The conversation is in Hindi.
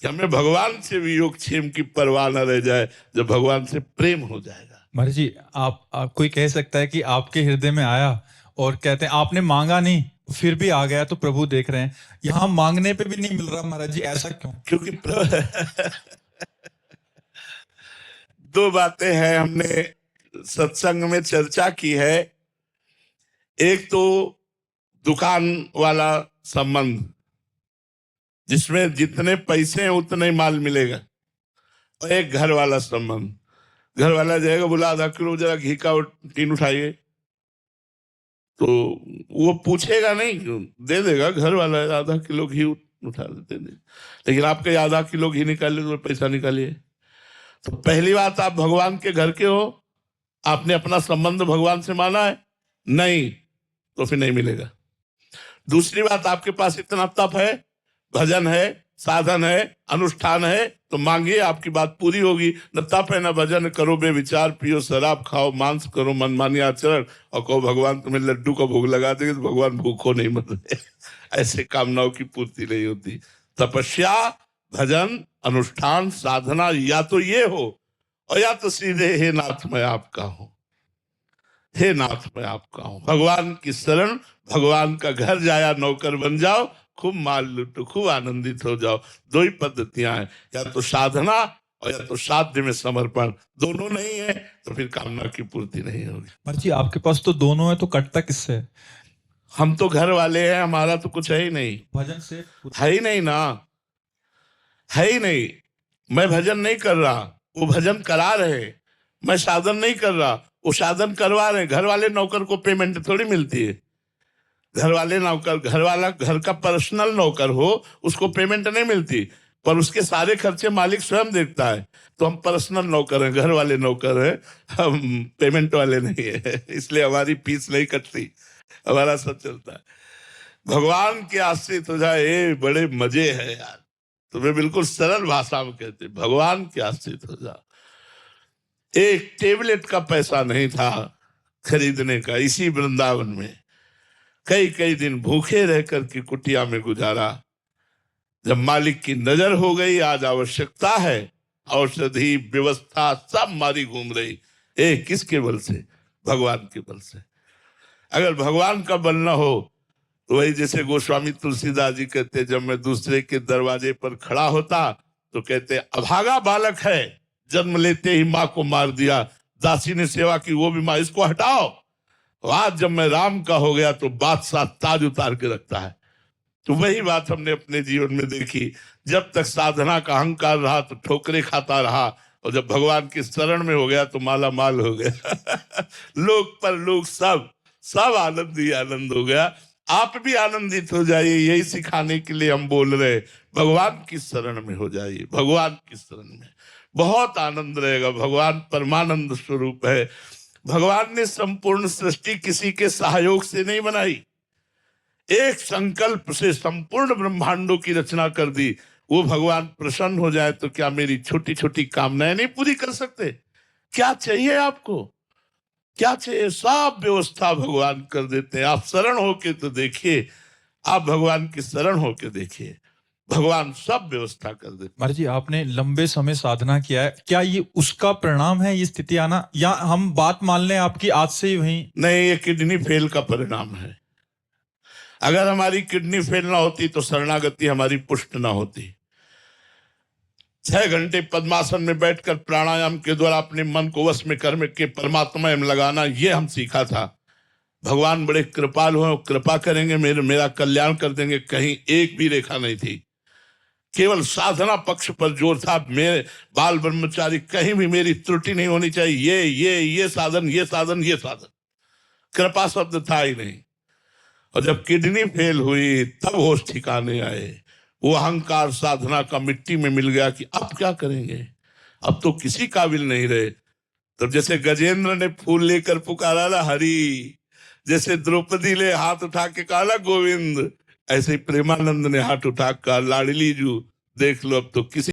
कि हमें भगवान से वियोग क्षेम की परवाह न रह जाए जब भगवान से प्रेम हो जाएगा। महाराज जी, आप कोई कह सकता है कि आपके हृदय में आया और कहते हैं आपने मांगा नहीं फिर भी आ गया, तो प्रभु देख रहे हैं। यहाँ मांगने पे भी नहीं मिल रहा महाराज जी, ऐसा क्यों? क्योंकि दो बातें हैं, हमने सत्संग में चर्चा की है। एक तो दुकान वाला संबंध, जिसमें जितने पैसे हैं उतने ही माल मिलेगा, और एक घर वाला संबंध। घर वाला जाएगा, बोला आधा किलो जरा घी का टीन उठाइए, तो वो पूछेगा नहीं, दे देगा। घर वाला आधा किलो घी उठा देते नहीं, लेकिन आपके आधा किलो घी निकालिए तो पैसा निकालिए। तो पहली बात, आप भगवान के घर के हो, आपने अपना संबंध भगवान से माना है नहीं, तो फिर नहीं मिलेगा। दूसरी बात, आपके पास इतना तप है, भजन है, साधन है, अनुष्ठान है, तो मांगिए, आपकी बात पूरी होगी। न तप है न भजन, करो बेविचार, पियो शराब, खाओ मांस, करो मनमानी आचरण, और कहो भगवान तुम्हें लड्डू का भोग लगा देंगे, तो भगवान भूखो नहीं मर रहे। ऐसे कामनाओं की पूर्ति नहीं होती। तपस्या, भजन, अनुष्ठान, साधना, या तो ये हो, और या तो सीधे हे नाथ मैं आपका हूं, हे नाथ मैं आपका हूं। भगवान की शरण, भगवान का घर जाया नौकर बन जाओ, खूब माल लूटो, खूब आनंदित हो जाओ। दो ही पद्धतियां हैं, या तो साधना और या तो साध्य में समर्पण। दोनों नहीं है तो फिर कामना की पूर्ति नहीं होगी। महाराज जी, आपके पास तो दोनों है, तो कटता किससे है? हम तो घर वाले हैं, हमारा तो कुछ है ही नहीं। भजन से है ही नहीं ना, है ही नहीं। मैं भजन नहीं कर रहा, वो भजन करा रहे। मैं साधन नहीं कर रहा, वो साधन करवा रहे। घर वाले नौकर को पेमेंट थोड़ी मिलती है। घर वाले नौकर, घर वाला घर का पर्सनल नौकर हो, उसको पेमेंट नहीं मिलती, पर उसके सारे खर्चे मालिक स्वयं देखता है। तो हम पर्सनल नौकर हैं, घर वाले नौकर हैं, हम पेमेंट वाले नहीं है, इसलिए हमारी फीस नहीं कटती, हमारा सब चलता है। भगवान के आश्रित हो जाए, ये बड़े मजे है यार। तुम्हें बिल्कुल सरल भाषा में कहते, भगवान के आश्रित हो जाओ। एक टेबलेट का पैसा नहीं था खरीदने का, इसी वृंदावन में कई कई दिन भूखे रह करके कुटिया में गुजारा। जब मालिक की नजर हो गई, आज आवश्यकता है, औषधि व्यवस्था सब मारी घूम रही। किसके बल से? भगवान के बल से। अगर भगवान का बल न हो तो वही जैसे गोस्वामी तुलसीदास जी कहते, जब मैं दूसरे के दरवाजे पर खड़ा होता तो कहते अभागा बालक है, जन्म लेते ही माँ को मार दिया, दासी ने सेवा की वो भी माँ, इसको हटाओ। आज जब मैं राम का हो गया तो बादशाह ताज उतार के रखता है। तो वही बात हमने अपने जीवन में देखी। जब तक साधना का अहंकार रहा तो ठोकरे खाता रहा, और जब भगवान की शरण में हो गया तो माला माल हो गया। लोग पर लोग सब आनंद ही आनंद हो गया। आप भी आनंदित हो जाइए, यही सिखाने के लिए हम बोल रहे। भगवान की शरण में हो जाइए, भगवान की शरण में बहुत आनंद रहेगा। भगवान परमानंद स्वरूप है। भगवान ने संपूर्ण सृष्टि किसी के सहयोग से नहीं बनाई, एक संकल्प से संपूर्ण ब्रह्मांडों की रचना कर दी। वो भगवान प्रसन्न हो जाए तो क्या मेरी छोटी छोटी कामनाएं नहीं पूरी कर सकते? क्या चाहिए आपको? क्या चाहिए? सब व्यवस्था भगवान कर देते हैं। आप शरण होके तो देखिए, आप भगवान की शरण होके देखिए, भगवान सब व्यवस्था कर देते। महाराज जी, आपने लंबे समय साधना किया है, क्या ये उसका परिणाम है ये स्थिति आना, या हम बात मान लें आपकी आज से ही वही? नहीं, ये किडनी फेल का परिणाम है। अगर हमारी किडनी फेल ना होती तो शरणागति हमारी पुष्ट ना होती। 6 घंटे पद्मासन में बैठकर प्राणायाम के द्वारा अपने मन को वश में कर के परमात्मा में लगाना, ये हम सीखा था। भगवान बड़े कृपालु हैं, कृपा करेंगे, मेरा कल्याण कर देंगे। कहीं एक भी रेखा नहीं थी, केवल साधना पक्ष पर जोर था। मेरे बाल ब्रह्मचारी, कहीं भी मेरी त्रुटि नहीं होनी चाहिए। ये साधन, ये साधन, ये साधन, कृपा शब्द था ही नहीं। और जब किडनी फेल हुई तब होश ठिकाने आए। वो अहंकार साधना का मिट्टी में मिल गया कि अब क्या करेंगे, अब तो किसी काबिल नहीं रहे। तब जैसे गजेंद्र ने फूल लेकर पुकारा ना हरि, जैसे द्रौपदी ने हाथ उठा के कहा गोविंद, ऐसे ही प्रेमानंद ने हाथ उठा कर लाडली जू, देख लो अब तो किसी